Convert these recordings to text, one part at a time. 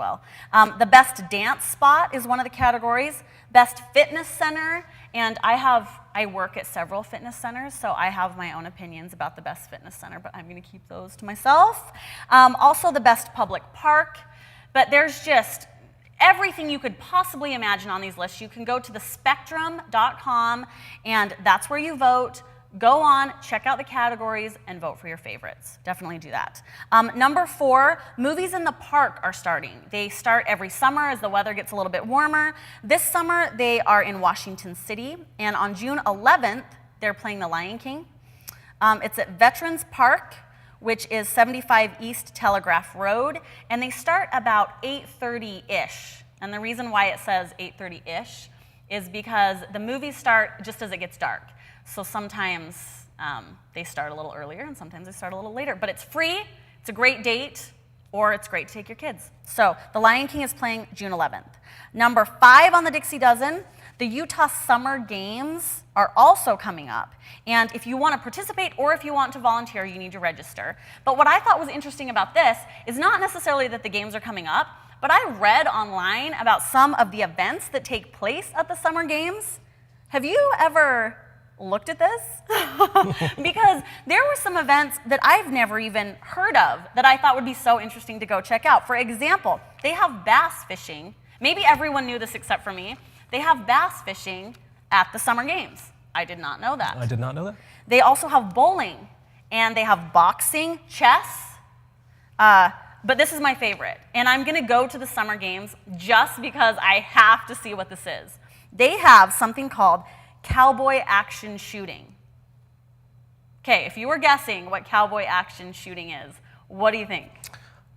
well. The best dance spot is one of the categories. Best fitness center, and I work at several fitness centers, so I have my own opinions about the best fitness center, but I'm going to keep those to myself. Also the best public park, but there's just everything you could possibly imagine on these lists. You can go to thespectrum.com, and that's where you vote. Go on, check out the categories, and vote for your favorites. Definitely do that. Number 4, movies in the park are starting. They start every summer as the weather gets a little bit warmer. This summer, they are in Washington City, and on June 11th, they're playing The Lion King. It's at Veterans Park, which is 75 East Telegraph Road, and they start about 8:30-ish. And the reason why it says 8:30-ish is because the movies start just as it gets dark. So sometimes they start a little earlier and sometimes they start a little later. But it's free, it's a great date, or it's great to take your kids. So The Lion King is playing June 11th. Number 5 on the Dixie Dozen, the Utah Summer Games are also coming up. And if you want to participate or if you want to volunteer, you need to register. But what I thought was interesting about this is not necessarily that the games are coming up, but I read online about some of the events that take place at the Summer Games. Have you ever looked at this? Because there were some events that I've never even heard of that I thought would be so interesting to go check out. For example, they have bass fishing. Maybe everyone knew this except for me. They have bass fishing at the Summer Games. I did not know that. I did not know that. They also have bowling, and they have boxing, chess. But this is my favorite, and I'm going to go to the Summer Games just because I have to see what this is. They have something called cowboy action shooting. Okay, if you were guessing what cowboy action shooting is, what do you think?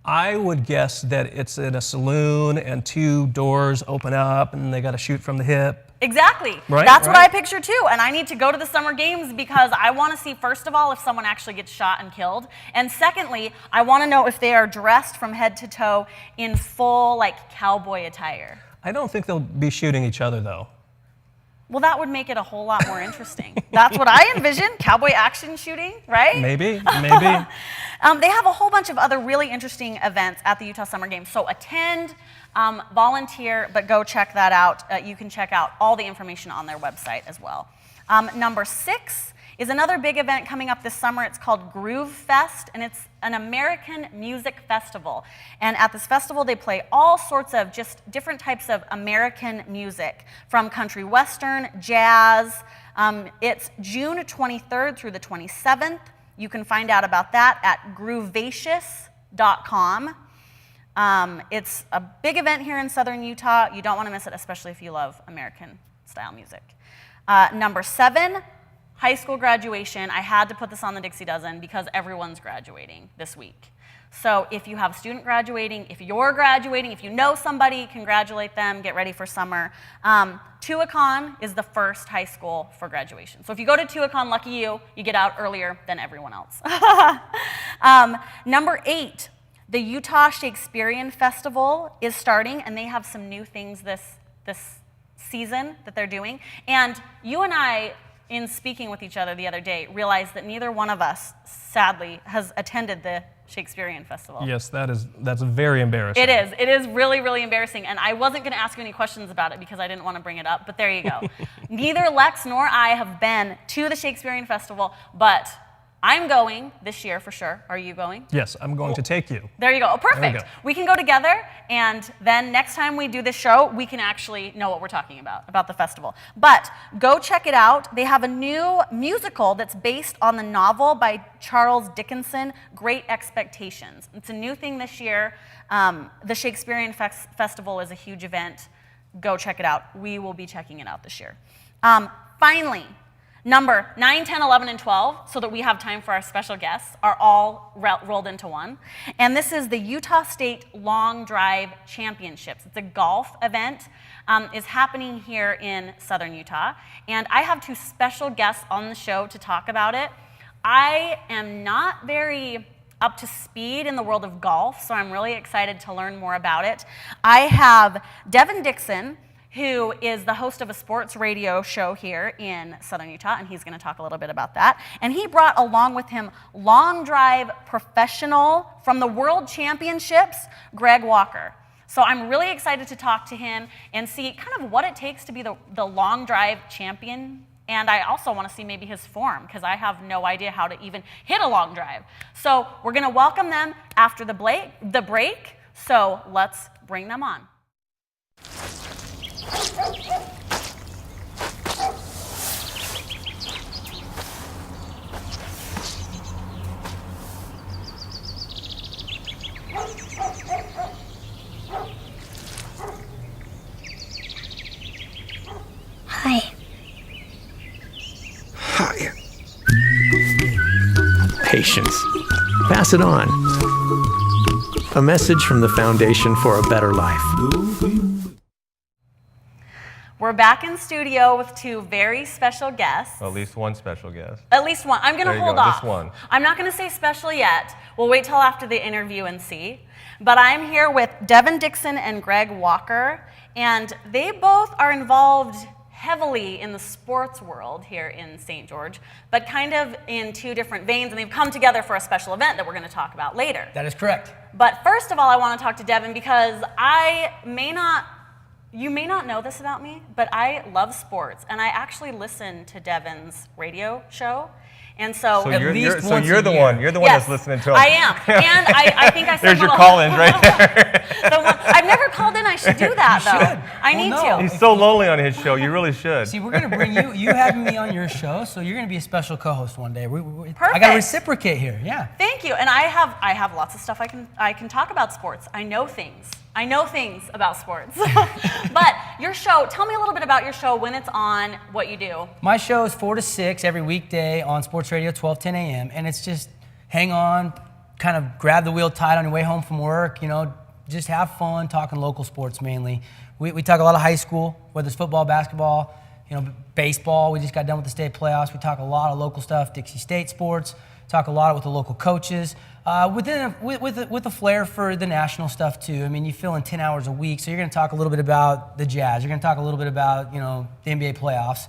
I would guess that it's in a saloon and 2 doors open up and they got to shoot from the hip. Exactly. Right, That's what I picture too. And I need to go to the Summer Games because I want to see, first of all, if someone actually gets shot and killed. And secondly, I want to know if they are dressed from head to toe in full, like, cowboy attire. I don't think they'll be shooting each other, though. Well, that would make it a whole lot more interesting. That's what I envision, cowboy action shooting, right? Maybe. They have a whole bunch of other really interesting events at the Utah Summer Games. So attend, volunteer, but go check that out. You can check out all the information on their website as well. Number 6 is another big event coming up this summer. It's called Groove Fest, and it's an American music festival. And at this festival, they play all sorts of just different types of American music, from country western, jazz. It's June 23rd through the 27th. You can find out about that at groovacious.com. It's a big event here in southern Utah. You don't want to miss it, especially if you love American-style music. Number 7, high school graduation. I had to put this on the Dixie Dozen because everyone's graduating this week. So if you have a student graduating, if you're graduating, if you know somebody, congratulate them, get ready for summer. Tuacahn is the first high school for graduation. So if you go to Tuacahn, lucky you, you get out earlier than everyone else. Number 8, the Utah Shakespearean Festival is starting, and they have some new things this season that they're doing. And you and I, in speaking with each other the other day, realized that neither one of us, sadly, has attended the Shakespearean Festival. Yes, that's very embarrassing. It is. It is really, really embarrassing. And I wasn't going to ask you any questions about it because I didn't want to bring it up, but there you go. Neither Lex nor I have been to the Shakespearean Festival, but I'm going this year for sure. Are you going? Yes, I'm going to take you. There you go. Oh, perfect. There we go. We can go together, and then next time we do this show, we can actually know what we're talking about the festival. But go check it out. They have a new musical that's based on the novel by Charles Dickinson, Great Expectations. It's a new thing this year. The Shakespearean Festival is a huge event. Go check it out. We will be checking it out this year. Finally, number 9, 10, 11, and 12, so that we have time for our special guests, are all rolled into one. And this is the Utah State Long Drive Championships. It's a golf event. It's happening here in southern Utah. And I have 2 special guests on the show to talk about it. I am not very up to speed in the world of golf, so I'm really excited to learn more about it. I have Devin Dixon, who is the host of a sports radio show here in southern Utah, and he's going to talk a little bit about that. And he brought along with him long drive professional from the World Championships, Greg Walker. So I'm really excited to talk to him and see kind of what it takes to be the long drive champion. And I also want to see maybe his form, because I have no idea how to even hit a long drive. So we're going to welcome them after the break. So let's bring them on. Hi. Hi. Patience. Pass it on. A message from the Foundation for a Better Life. We're back in studio with two very special guests. Well, at least one special guest. At least one. I'm going to There you hold go, off. just one. I'm not going to say special yet. We'll wait till after the interview and see. But I'm here with Devin, Dixon, and Greg Walker, and they both are involved heavily in the sports world here in St. George, but kind of in two different veins, and they've come together for a special event that we're going to talk about later. That is correct. But first of all, I want to talk to Devin because you may not know this about me, but I love sports, and I actually listen to Devin's radio show. And so, So At you're least so once you're a the year. one. You're the one yes, that's listening to us. I am. And I think I said There's your call-ins right there. I've never called in. I should do that, You though. should. I Well, need no. to. He's so lonely on his show. You really should. See, we're going to bring you. You have me on your show, so you're going to be a special co-host one day. I got Perfect. to reciprocate here. Yeah. Thank you. And I have lots of stuff I can talk about sports. I know things about sports. But your show, tell me a little bit about your show, when it's on, what you do. My show is 4 to 6 every weekday on Sports Radio, 12:10 a.m. And it's just hang on, kind of grab the wheel tight on your way home from work. You know, just have fun talking local sports mainly. We talk a lot of high school, whether it's football, basketball, you know, baseball. We just got done with the state playoffs. We talk a lot of local stuff, Dixie State sports. Talk a lot with the local coaches, with a flair for the national stuff too. I mean, you fill in 10 hours a week, so you're going to talk a little bit about the Jazz. You're going to talk a little bit about, you know, the NBA playoffs.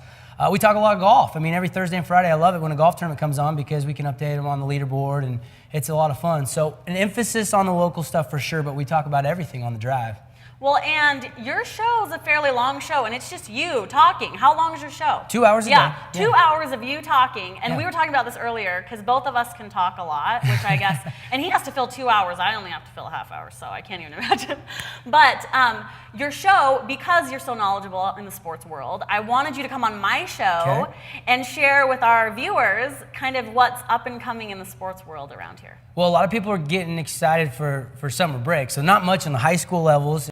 We talk a lot of golf. I mean, every Thursday and Friday, I love it when a golf tournament comes on because we can update them on the leaderboard, and it's a lot of fun. So an emphasis on the local stuff for sure, but we talk about everything on the drive. Well, and your show is a fairly long show, and it's just you talking. How long is your show? 2 hours a Yeah, day. 2 hours of you talking. And Yeah. we were talking about this earlier, because both of us can talk a lot, which I guess, and he has to fill 2 hours. I only have to fill a half hour, so I can't even imagine. But your show, because you're so knowledgeable in the sports world, I wanted you to come on my show Okay. and share with our viewers kind of what's up and coming in the sports world around here. Well, a lot of people are getting excited for summer break, so not much in the high school levels.